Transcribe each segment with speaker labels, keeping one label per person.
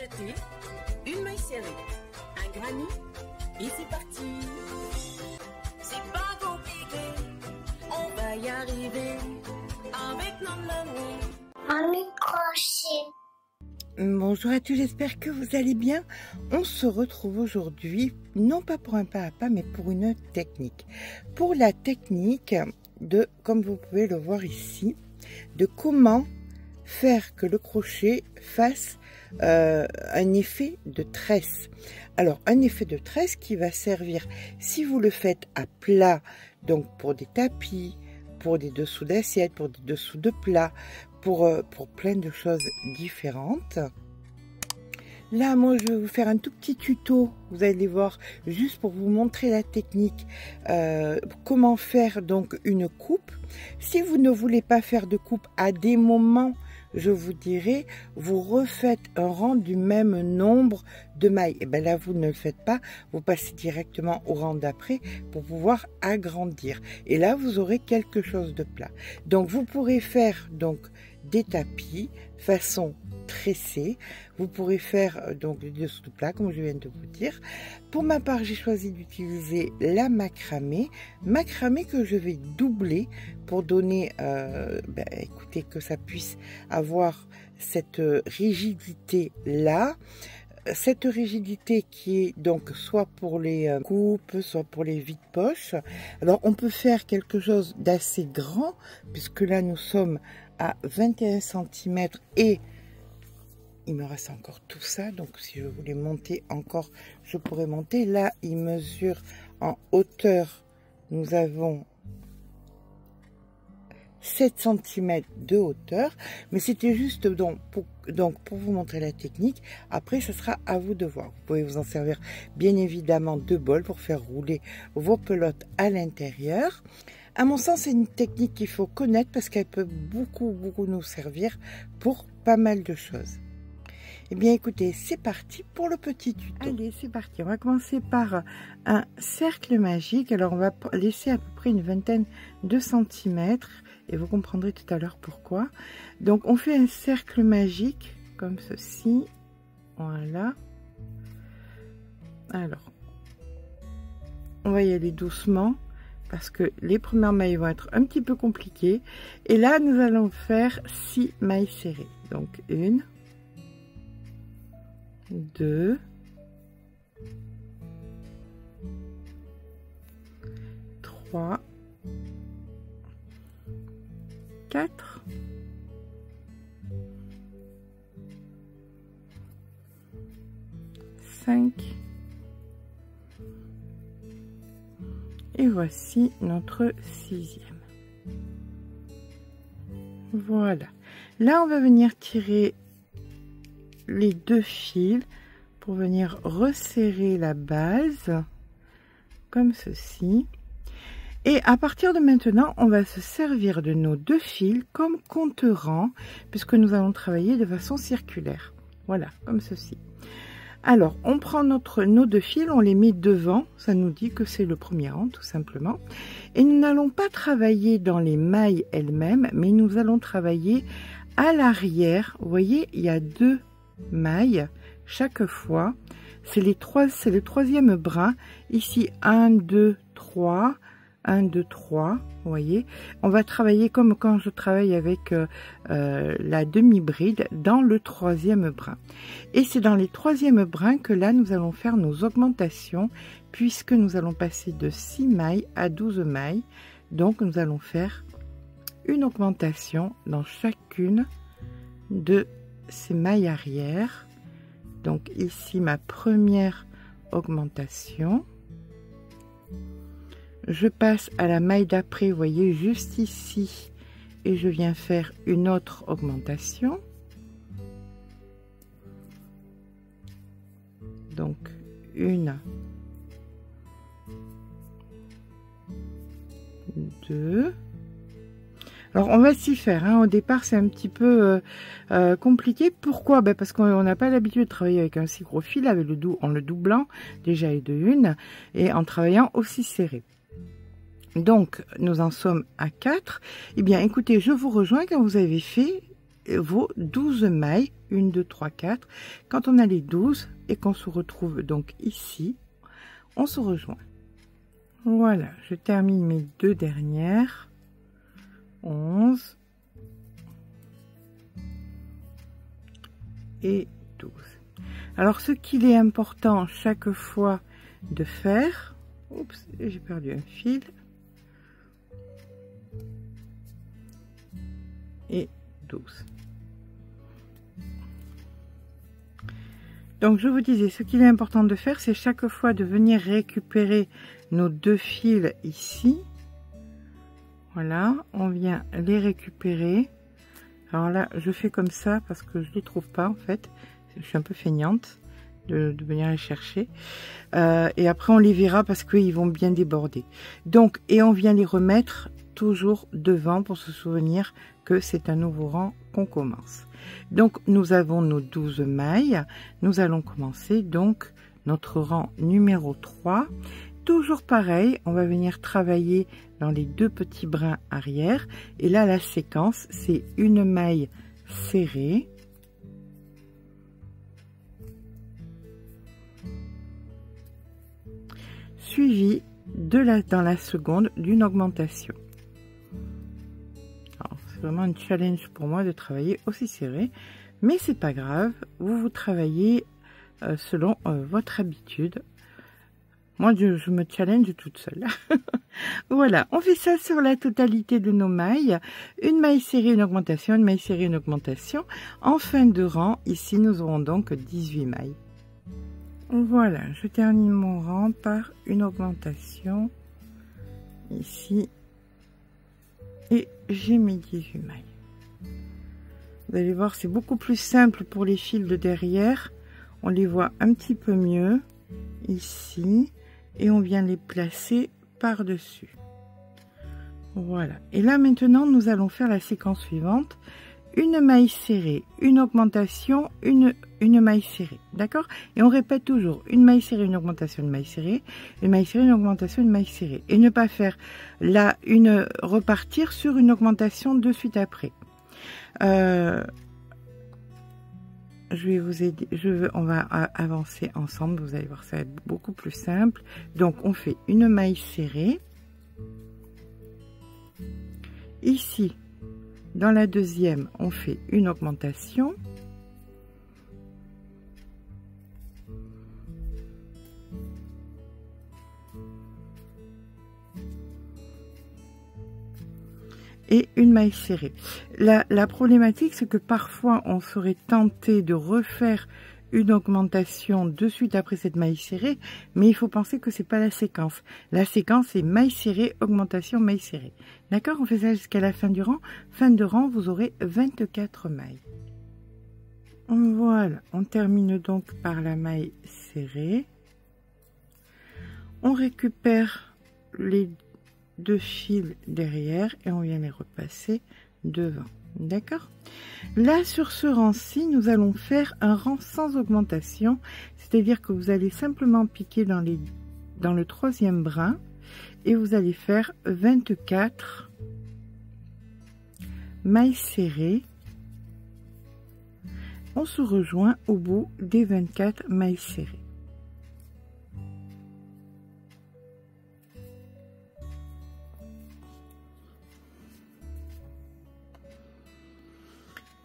Speaker 1: crocheter, une maille serrée, un granit et c'est parti. C'est pas compliqué, on va y arriver avec nos mamies.
Speaker 2: Mamie crochet.
Speaker 3: Bonjour à tous, j'espère que vous allez bien. On se retrouve aujourd'hui, non pas pour un pas à pas, mais pour une technique. Pour la technique de, comme vous pouvez le voir ici, de comment faire que le crochet fasse un effet de tresse. Alors, un effet de tresse qui va servir, si vous le faites à plat, donc pour des tapis, pour des dessous d'assiette, pour des dessous de plat, pour plein de choses différentes. Là, moi, je vais vous faire un tout petit tuto, vous allez voir, juste pour vous montrer la technique, comment faire donc une coupe. Si vous ne voulez pas faire de coupe à des moments, je vous dirais, vous refaites un rang du même nombre de mailles. Et bien là, vous ne le faites pas, vous passez directement au rang d'après pour pouvoir agrandir. Et là, vous aurez quelque chose de plat. Donc, vous pourrez faire donc des tapis façon tressée. Vous pourrez faire donc des dessous de plat, comme je viens de vous dire. Pour ma part, j'ai choisi d'utiliser la macramé que je vais doubler pour donner, écoutez, que ça puisse avoir cette rigidité là. Cette rigidité qui est donc soit pour les coupes, soit pour les vides-poches. Alors on peut faire quelque chose d'assez grand, puisque là nous sommes à 21 cm et il me reste encore tout ça, donc si je voulais monter encore, je pourrais monter. Là, il mesure en hauteur, nous avons 7 cm de hauteur, mais c'était juste donc pour vous montrer la technique. Après, ce sera à vous de voir. Vous pouvez vous en servir bien évidemment de bol pour faire rouler vos pelotes à l'intérieur. À mon sens, c'est une technique qu'il faut connaître parce qu'elle peut beaucoup nous servir pour pas mal de choses. Eh bien, écoutez, c'est parti pour le petit tuto. Allez, c'est parti. On va commencer par un cercle magique. Alors, on va laisser à peu près une vingtaine de centimètres et vous comprendrez tout à l'heure pourquoi. Donc, on fait un cercle magique comme ceci. Voilà. Alors, on va y aller doucement parce que les premières mailles vont être un petit peu compliquées. Et là, nous allons faire 6 mailles serrées. Donc, 1, 2, 3, 4, 5 et voici notre 6e. Voilà. Là, on va venir tirer les 2 fils pour venir resserrer la base comme ceci. Et à partir de maintenant, on va se servir de nos 2 fils comme compte-rang puisque nous allons travailler de façon circulaire. Voilà, comme ceci. Alors, on prend nos 2 fils, on les met devant, ça nous dit que c'est le premier rang tout simplement. Et nous n'allons pas travailler dans les mailles elles-mêmes, mais nous allons travailler à l'arrière. Vous voyez, il y a 2 mailles chaque fois. C'est le 3e brin. Ici, 1, 2, 3. 1, 2, 3, vous voyez, on va travailler comme quand je travaille avec la demi-bride dans le 3e brin. Et c'est dans les 3e brins que là, nous allons faire nos augmentations puisque nous allons passer de 6 mailles à 12 mailles. Donc, nous allons faire une augmentation dans chacune de ces mailles arrière. Donc, ici, ma première augmentation. Je passe à la maille d'après, vous voyez, juste ici, et je viens faire une autre augmentation. Donc, 1, 2. Alors, on va s'y faire. Hein. Au départ, c'est un petit peu compliqué. Pourquoi? Parce qu'on n'a pas l'habitude de travailler avec un si gros fil, avec en le doublant, déjà et de 1, et en travaillant aussi serré. Donc, nous en sommes à 4. Eh bien, écoutez, je vous rejoins quand vous avez fait vos 12 mailles, 1, 2, 3, 4. Quand on a les 12 et qu'on se retrouve donc ici, on se rejoint. Voilà, je termine mes deux dernières. 11 et 12. Alors, ce qu'il est important chaque fois de faire, oups, j'ai perdu un fil, et 12. Donc, je vous disais, ce qu'il est important de faire, c'est chaque fois de venir récupérer nos deux fils ici. Voilà, on vient les récupérer. Alors là, je fais comme ça parce que je ne les trouve pas en fait. Je suis un peu feignante de venir les chercher. Et après, on les verra parce qu'ils vont bien déborder. Donc, et on vient les remettre toujours devant pour se souvenir que c'est un nouveau rang qu'on commence. Donc, nous avons nos 12 mailles. Nous allons commencer donc notre rang numéro 3. Toujours pareil, on va venir travailler dans les deux petits brins arrière. Et là, la séquence, c'est une maille serrée. Suivie dans la seconde d'une augmentation. C'est vraiment un challenge pour moi de travailler aussi serré. Mais c'est pas grave, vous travaillez selon votre habitude. Moi, je me challenge toute seule. Voilà, on fait ça sur la totalité de nos mailles. Une maille serrée, une augmentation, une maille serrée, une augmentation. En fin de rang, ici, nous aurons donc 18 mailles. Voilà, je termine mon rang par une augmentation. Ici. Et j'ai mes 18 mailles. Vous allez voir, c'est beaucoup plus simple pour les fils de derrière. On les voit un petit peu mieux. Ici. Et on vient les placer par-dessus. Voilà. Et là, maintenant, nous allons faire la séquence suivante. Une maille serrée, une augmentation, une maille serrée. D'accord? Et on répète toujours une maille serrée, une augmentation, une maille serrée, une maille serrée, une augmentation, une maille serrée. Et ne pas faire là repartir sur une augmentation de suite après. Je vais vous aider, on va avancer ensemble, vous allez voir, ça va être beaucoup plus simple. Donc, on fait une maille serrée. Ici, dans la deuxième, on fait une augmentation. Et une maille serrée. La problématique, c'est que parfois on serait tenté de refaire une augmentation de suite après cette maille serrée, mais il faut penser que c'est pas la séquence. La séquence c'est maille serrée, augmentation, maille serrée. D'accord? On fait ça jusqu'à la fin du rang. Fin de rang, vous aurez 24 mailles. Voilà, on termine donc par la maille serrée. On récupère les deux fils derrière et on vient les repasser devant. D'accord? Là, sur ce rang-ci, nous allons faire un rang sans augmentation, c'est-à-dire que vous allez simplement piquer dans le troisième brin et vous allez faire 24 mailles serrées. On se rejoint au bout des 24 mailles serrées.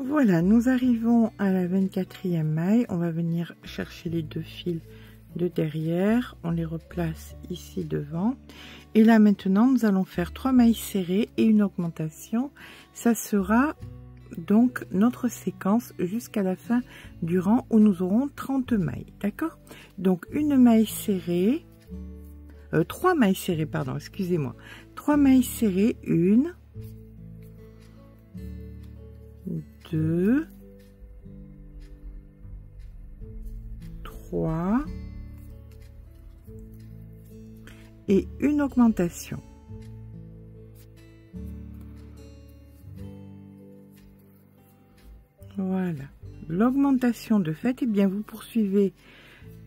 Speaker 3: Voilà, nous arrivons à la 24e maille. On va venir chercher les deux fils de derrière. On les replace ici devant. Et là maintenant, nous allons faire 3 mailles serrées et une augmentation. Ça sera donc notre séquence jusqu'à la fin du rang où nous aurons 30 mailles. D'accord? Donc une maille serrée, 3 mailles serrées, pardon, excusez-moi. 3 mailles serrées, 1, 2, 3 et une augmentation. Voilà, l'augmentation de fait, et bien vous poursuivez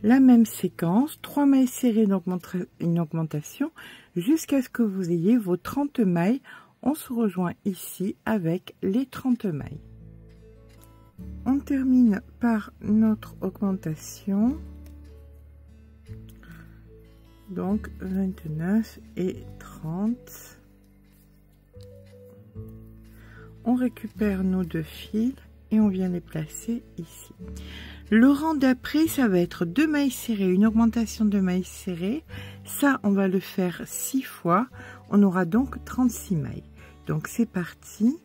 Speaker 3: la même séquence, 3 mailles serrées, une augmentation, jusqu'à ce que vous ayez vos 30 mailles. On se rejoint ici avec les 30 mailles. On termine par notre augmentation. Donc 29 et 30. On récupère nos 2 fils et on vient les placer ici. Le rang d'après, ça va être 2 mailles serrées, une augmentation de mailles serrées. Ça, on va le faire 6 fois. On aura donc 36 mailles. Donc c'est parti.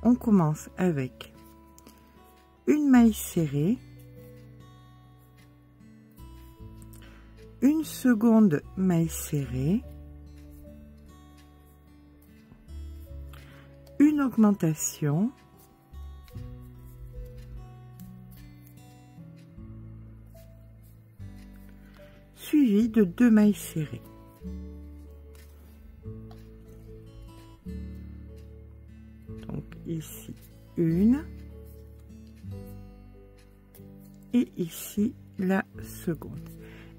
Speaker 3: On commence avec une maille serrée, une seconde maille serrée, une augmentation, suivie de 2 mailles serrées. Donc ici une et ici la seconde.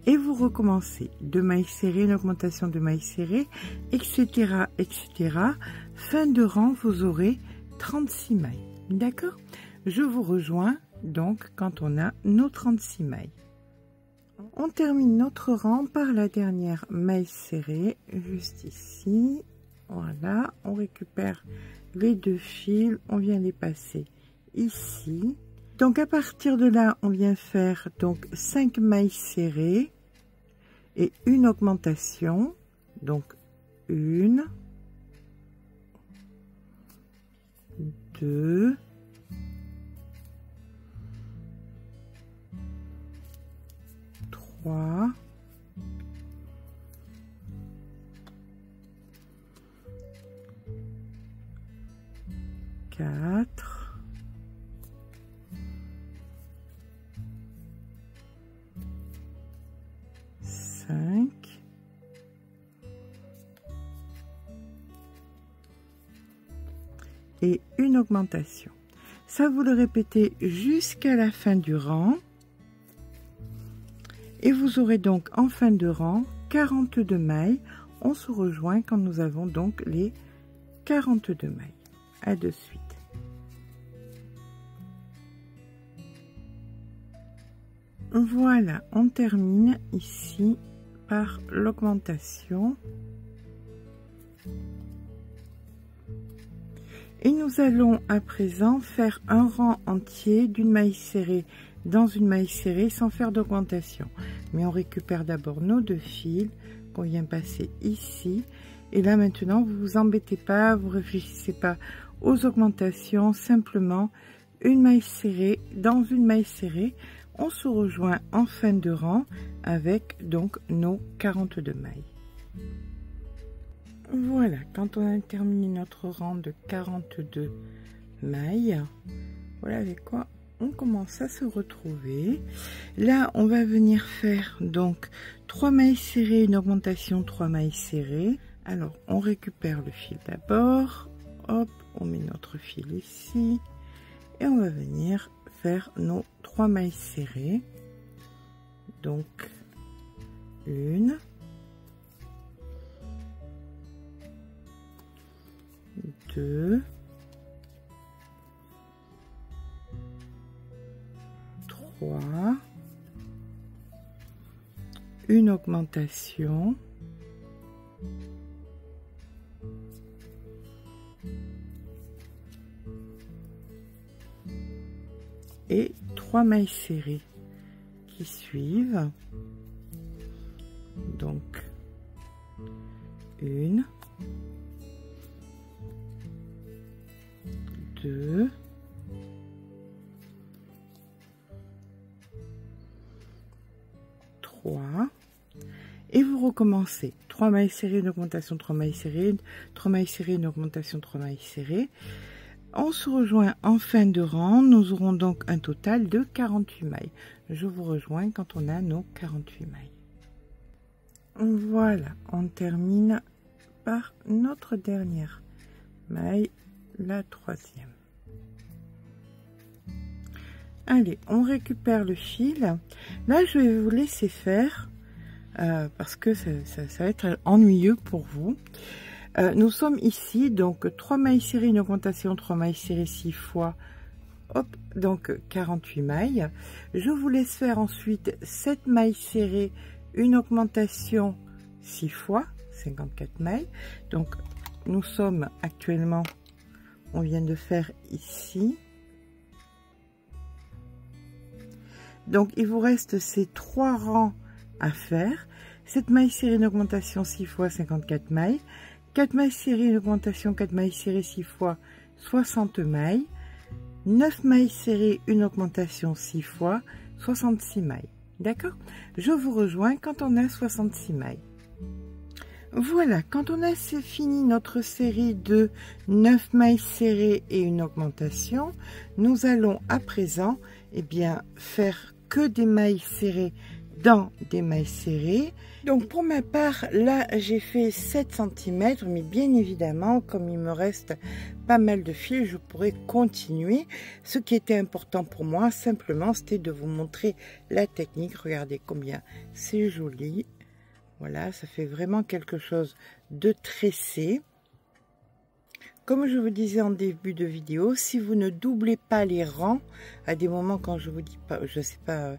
Speaker 3: Et vous recommencez 2 mailles serrées, une augmentation de mailles serrées, etc., etc. Fin de rang, vous aurez 36 mailles. D'accord? Je vous rejoins donc quand on a nos 36 mailles. On termine notre rang par la dernière maille serrée, juste ici. Voilà, on récupère les 2 fils, on vient les passer ici. Donc à partir de là, on vient faire donc 5 mailles serrées et une augmentation. Donc 1, 2, 3, 4, 5 et une augmentation. Ça, vous le répétez jusqu'à la fin du rang. Et vous aurez donc en fin de rang 42 mailles. On se rejoint quand nous avons donc les 42 mailles. À de suite. Voilà, on termine ici par l'augmentation. Et nous allons à présent faire un rang entier d'une maille serrée dans une maille serrée sans faire d'augmentation. Mais on récupère d'abord nos 2 fils qu'on vient passer ici. Et là maintenant, vous vous embêtez pas, vous réfléchissez pas aux augmentations, simplement une maille serrée dans une maille serrée. On se rejoint en fin de rang avec donc nos 42 mailles. Voilà, quand on a terminé notre rang de 42 mailles, voilà avec quoi on commence à se retrouver. Là, on va venir faire donc 3 mailles serrées, une augmentation, 3 mailles serrées. Alors, on récupère le fil d'abord. Hop, on met notre fil ici. Et on va venir faire nos 3 mailles serrées. Donc, 1, 2, 3, une augmentation, et 3 mailles serrées qui suivent. Donc 1, 2, 3 et vous recommencez 3 mailles serrées, une augmentation, 3 mailles serrées, 3 mailles serrées, une augmentation, 3 mailles serrées. On se rejoint en fin de rang. Nous aurons donc un total de 48 mailles. Je vous rejoins quand on a nos 48 mailles. Voilà, on termine par notre dernière maille, la 3e. Allez, on récupère le fil. Là, je vais vous laisser faire parce que ça va être ennuyeux pour vous. Nous sommes ici, donc 3 mailles serrées, une augmentation, 3 mailles serrées 6 fois Hop, donc 48 mailles. Je vous laisse faire ensuite 7 mailles serrées, une augmentation 6 fois 54 mailles. Donc nous sommes actuellement, on vient de faire ici. Donc il vous reste ces 3 rangs à faire. 7 mailles serrées, une augmentation 6 fois 54 mailles. 4 mailles serrées, une augmentation 4 mailles serrées 6 fois 60 mailles. 9 mailles serrées, une augmentation 6 fois 66 mailles. D'accord? Je vous rejoins quand on a 66 mailles. Voilà, quand on a fini notre série de 9 mailles serrées et une augmentation, nous allons à présent faire que des mailles serrées dans des mailles serrées. Donc pour ma part, là j'ai fait 7 cm, mais bien évidemment, comme il me reste pas mal de fils, je pourrais continuer. Ce qui était important pour moi, simplement, c'était de vous montrer la technique. Regardez combien c'est joli. Voilà, ça fait vraiment quelque chose de tressé. Comme je vous disais en début de vidéo, si vous ne doublez pas les rangs, à des moments quand je vous dis pas, je sais pas,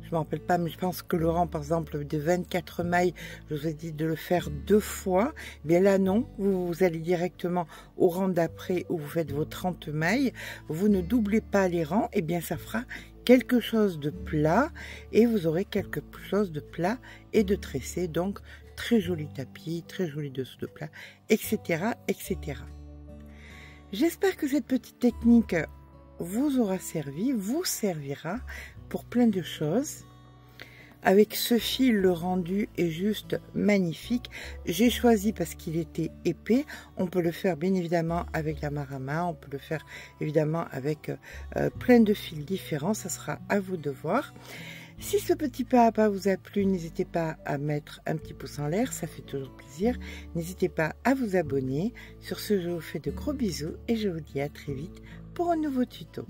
Speaker 3: je me rappelle pas, mais je pense que le rang par exemple de 24 mailles, je vous ai dit de le faire 2 fois. Bien là non, vous allez directement au rang d'après où vous faites vos 30 mailles. Vous ne doublez pas les rangs, et bien ça fera quelque chose de plat et vous aurez quelque chose de plat et de tressé. Donc très joli tapis, très joli dessous de plat, etc., etc. J'espère que cette petite technique vous aura servi, vous servira pour plein de choses. Avec ce fil, le rendu est juste magnifique. J'ai choisi parce qu'il était épais. On peut le faire bien évidemment avec la marama, on peut le faire évidemment avec plein de fils différents. Ça sera à vous de voir. Si ce petit pas à pas vous a plu, n'hésitez pas à mettre un petit pouce en l'air, ça fait toujours plaisir. N'hésitez pas à vous abonner. Sur ce, je vous fais de gros bisous et je vous dis à très vite pour un nouveau tuto.